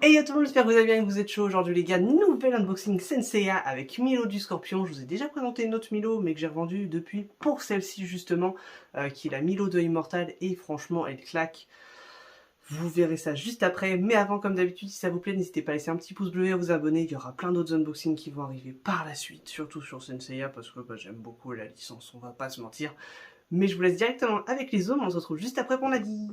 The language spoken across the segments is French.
Hey yo tout le monde, j'espère que vous allez bien et que vous êtes chaud aujourd'hui les gars. Nouvel unboxing Senseiya avec Milo du Scorpion. Je vous ai déjà présenté une autre Milo mais que j'ai revendue depuis pour celle-ci justement, qui est la Milo de Immortal et franchement elle claque. Vous verrez ça juste après, mais avant comme d'habitude si ça vous plaît n'hésitez pas à laisser un petit pouce bleu et à vous abonner. Il y aura plein d'autres unboxings qui vont arriver par la suite, surtout sur Senseiya parce que j'aime beaucoup la licence, on va pas se mentir. Mais je vous laisse directement avec les zooms, on se retrouve juste après pour Nadi.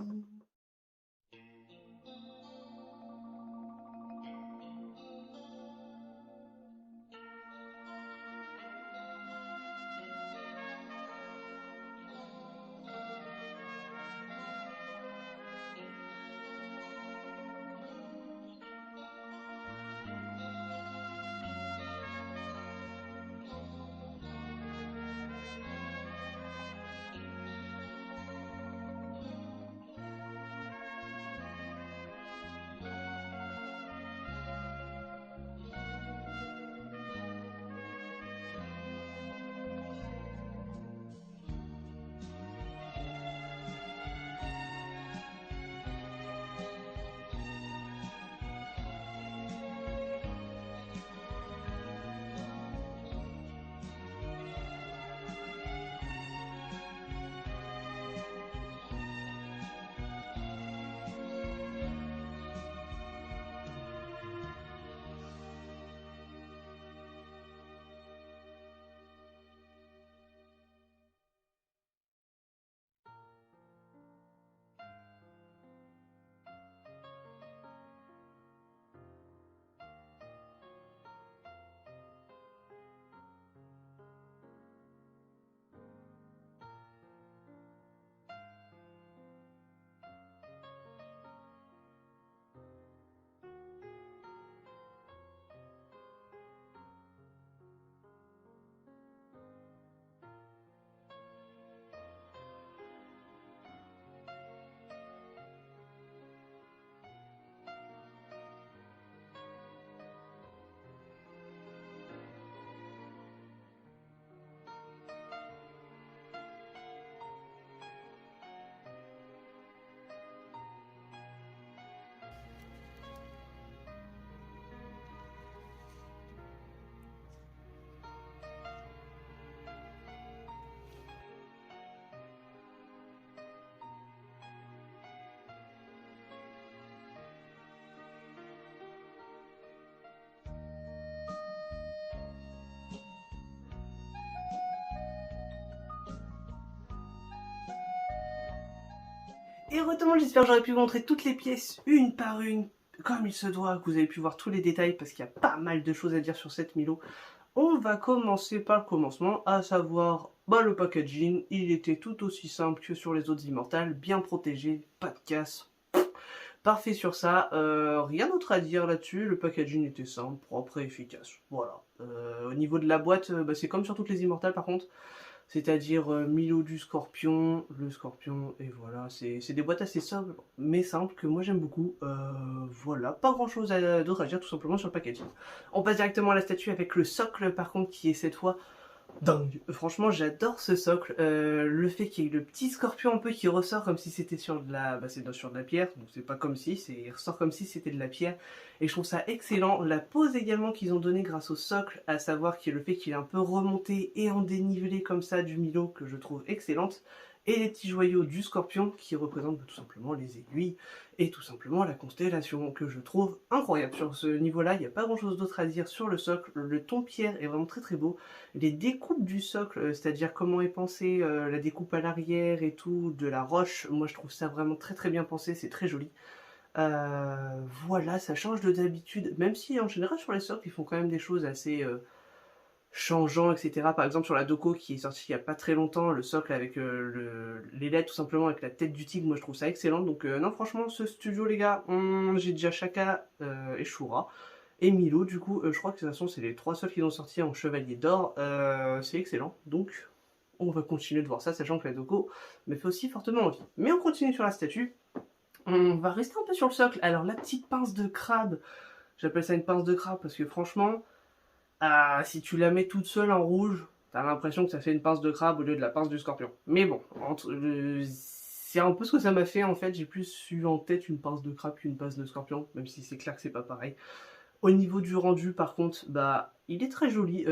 Et heureusement, j'espère que j'aurais pu vous montrer toutes les pièces une par une, comme il se doit, que vous avez pu voir tous les détails, parce qu'il y a pas mal de choses à dire sur cette Milo. On va commencer par le commencement, à savoir le packaging. Il était tout aussi simple que sur les autres Immortals, bien protégé, pas de casse. Parfait sur ça, rien d'autre à dire là-dessus, le packaging était simple, propre et efficace. Voilà. Au niveau de la boîte, c'est comme sur toutes les Immortals par contre. C'est-à-dire Milo du Scorpion, le Scorpion, et voilà, c'est des boîtes assez simples, mais simples, que moi j'aime beaucoup. Voilà, pas grand-chose d'autre à dire tout simplement sur le packaging. On passe directement à la statue avec le socle par contre, qui est cette fois dingue. Franchement, j'adore ce socle. Le fait qu'il y ait le petit scorpion un peu qui ressort comme si c'était sur de la, c'est sur de la pierre. Donc c'est pas comme si, il ressort comme si c'était de la pierre. Et je trouve ça excellent. La pose également qu'ils ont donnée grâce au socle, à savoir qu'il y a le fait qu'il est un peu remonté et en dénivelé comme ça du Milo que je trouve excellente. Et les petits joyaux du scorpion qui représentent tout simplement les aiguilles et tout simplement la constellation que je trouve incroyable. Sur ce niveau-là, il n'y a pas grand-chose d'autre à dire sur le socle. Le ton pierre est vraiment très très beau. Les découpes du socle, c'est-à-dire comment est pensée la découpe à l'arrière et tout, de la roche, moi je trouve ça vraiment très très bien pensé, c'est très joli. Voilà, ça change de d'habitude, même si en général sur les socles ils font quand même des choses assez changeants, etc. Par exemple sur la Doko qui est sortie il n'y a pas très longtemps, le socle avec les LED tout simplement avec la tête du tigre, moi je trouve ça excellent. Donc non franchement ce studio les gars, j'ai déjà Shaka et Shura. Et Milo, du coup, je crois que de toute façon, c'est les trois seuls qui ont sorti en Chevalier d'Or. C'est excellent. Donc, on va continuer de voir ça, sachant que la Doko me fait aussi fortement envie. Mais on continue sur la statue. On va rester un peu sur le socle. Alors, la petite pince de crabe, j'appelle ça une pince de crabe parce que franchement, si tu la mets toute seule en rouge, t'as l'impression que ça fait une pince de crabe au lieu de la pince du scorpion. Mais bon, c'est un peu ce que ça m'a fait en fait, j'ai plus eu en tête une pince de crabe qu'une pince de scorpion, même si c'est clair que c'est pas pareil. Au niveau du rendu, par contre, bah, il est très joli,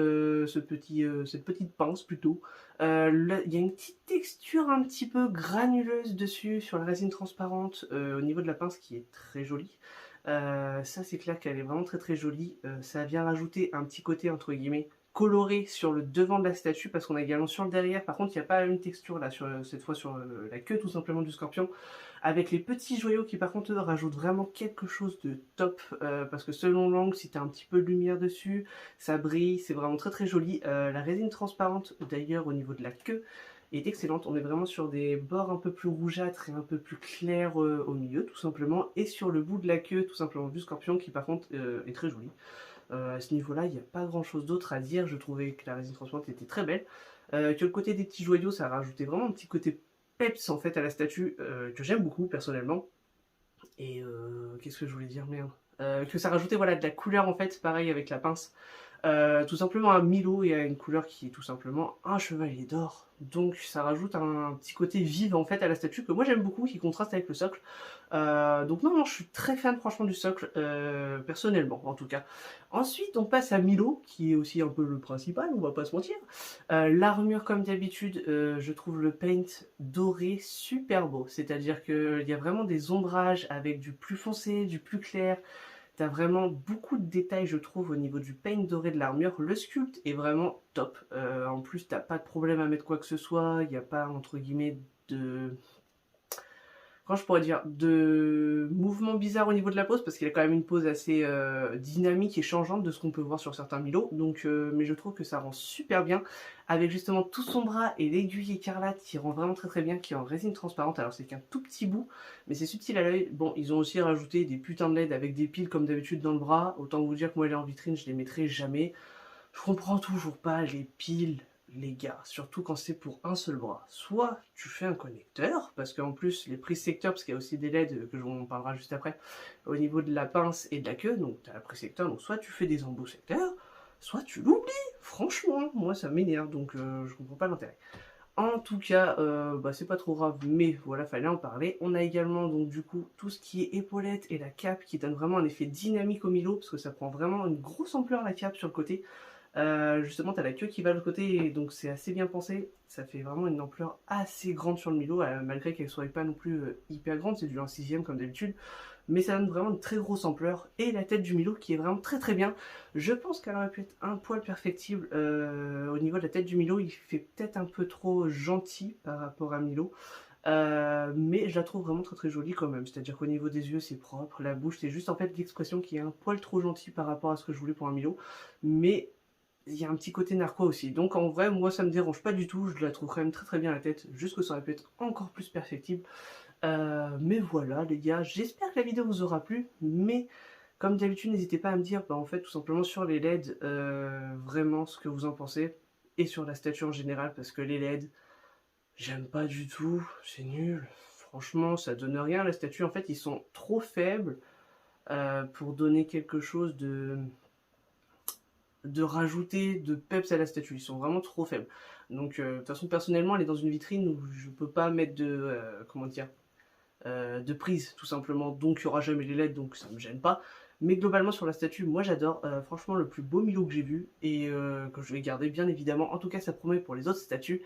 cette petite pince plutôt. Là, il y a une petite texture un petit peu granuleuse dessus, sur la résine transparente, au niveau de la pince qui est très jolie. Ça, c'est clair qu'elle est vraiment très très jolie. Ça vient rajouter un petit côté, entre guillemets, coloré sur le devant de la statue, parce qu'on a également sur le derrière. Par contre, il n'y a pas une texture là, cette fois sur la queue tout simplement du scorpion avec les petits joyaux qui par contre eux, rajoutent vraiment quelque chose de top parce que selon l'angle, si tu as un petit peu de lumière dessus, ça brille, c'est vraiment très très joli. La résine transparente d'ailleurs au niveau de la queue est excellente, on est vraiment sur des bords un peu plus rougeâtres et un peu plus clairs au milieu tout simplement, et sur le bout de la queue tout simplement du scorpion qui par contre est très joli. À ce niveau là il n'y a pas grand chose d'autre à dire, je trouvais que la résine transparente était très belle. Que le côté des petits joyaux, ça a rajouté vraiment un petit côté peps en fait à la statue que j'aime beaucoup personnellement. Et qu'est-ce que je voulais dire, merde, que ça rajoutait voilà de la couleur en fait, pareil avec la pince. Tout simplement un Milo et à une couleur qui est tout simplement un chevalier d'or. Donc ça rajoute un petit côté vif en fait à la statue que moi j'aime beaucoup, qui contraste avec le socle. Donc non, je suis très fan franchement du socle, personnellement en tout cas. Ensuite on passe à Milo, qui est aussi un peu le principal, on va pas se mentir. L'armure comme d'habitude, je trouve le paint doré super beau. C'est-à-dire qu'il y a vraiment des ombrages avec du plus foncé, du plus clair. T'as vraiment beaucoup de détails, je trouve, au niveau du paint doré de l'armure. Le sculpt est vraiment top. En plus, t'as pas de problème à mettre quoi que ce soit. Il n'y a pas, entre guillemets, de... Comment je pourrais dire, de mouvement bizarre au niveau de la pose, parce qu'il a quand même une pose assez dynamique et changeante de ce qu'on peut voir sur certains Milo. Donc, mais je trouve que ça rend super bien, avec justement tout son bras et l'aiguille écarlate qui rend vraiment très très bien, qui est en résine transparente. Alors c'est qu'un tout petit bout, mais c'est subtil à l'œil. Bon, ils ont aussi rajouté des putains de LED avec des piles comme d'habitude dans le bras. Autant vous dire que moi, les en vitrine, je les mettrai jamais. Je comprends toujours pas les piles, les gars, surtout quand c'est pour un seul bras. Soit tu fais un connecteur, parce qu'en plus les prises secteurs, parce qu'il y a aussi des LED que on parlera juste après, au niveau de la pince et de la queue, donc tu as la prise secteur, donc soit tu fais des embouts secteurs, soit tu l'oublies. Franchement, moi ça m'énerve, donc je comprends pas l'intérêt. En tout cas, bah, c'est pas trop grave, mais voilà, fallait en parler. On a également donc du coup tout ce qui est épaulettes et la cape qui donne vraiment un effet dynamique au Milo, parce que ça prend vraiment une grosse ampleur la cape sur le côté. Justement, t'as la queue qui va de l'autre côté, donc c'est assez bien pensé. Ça fait vraiment une ampleur assez grande sur le Milo, malgré qu'elle soit pas non plus hyper grande, c'est du 1/6 comme d'habitude. Mais ça donne vraiment une très grosse ampleur. Et la tête du Milo qui est vraiment très très bien. Je pense qu'elle aurait pu être un poil perfectible au niveau de la tête du Milo. Il fait peut-être un peu trop gentil par rapport à Milo. Mais je la trouve vraiment très très jolie quand même. C'est-à-dire qu'au niveau des yeux c'est propre, la bouche c'est juste en fait l'expression qui est un poil trop gentil par rapport à ce que je voulais pour un Milo. Mais il y a un petit côté narquois aussi. Donc en vrai, moi ça me dérange pas du tout, je la trouve quand même très très bien la tête, juste que ça aurait pu être encore plus perfectible. Mais voilà les gars, j'espère que la vidéo vous aura plu, mais comme d'habitude n'hésitez pas à me dire bah, en fait tout simplement sur les LED vraiment ce que vous en pensez, et sur la statue en général, parce que les LED, j'aime pas du tout, c'est nul. Franchement ça donne rien, la statue en fait ils sont trop faibles pour donner quelque chose de rajouter de peps à la statue, ils sont vraiment trop faibles. Donc de toute façon personnellement elle est dans une vitrine où je peux pas mettre de comment dire de prise tout simplement, donc il y aura jamais les LED, donc ça me gêne pas. Mais globalement sur la statue, moi j'adore, franchement le plus beau Milo que j'ai vu et que je vais garder bien évidemment. En tout cas ça promet pour les autres statues.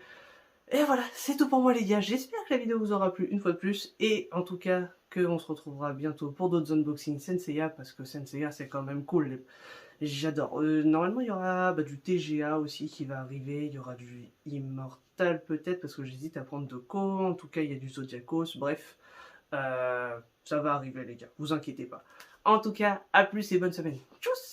Et voilà, c'est tout pour moi les gars, j'espère que la vidéo vous aura plu une fois de plus, et en tout cas qu'on se retrouvera bientôt pour d'autres unboxings Senseiya, parce que Senseiya c'est quand même cool. J'adore. Normalement, il y aura du TGA aussi qui va arriver. Il y aura du Immortal peut-être, parce que j'hésite à prendre de Ko. En tout cas, il y a du Zodiacos. Bref, ça va arriver les gars. Vous inquiétez pas. En tout cas, à plus et bonne semaine. Tchuss!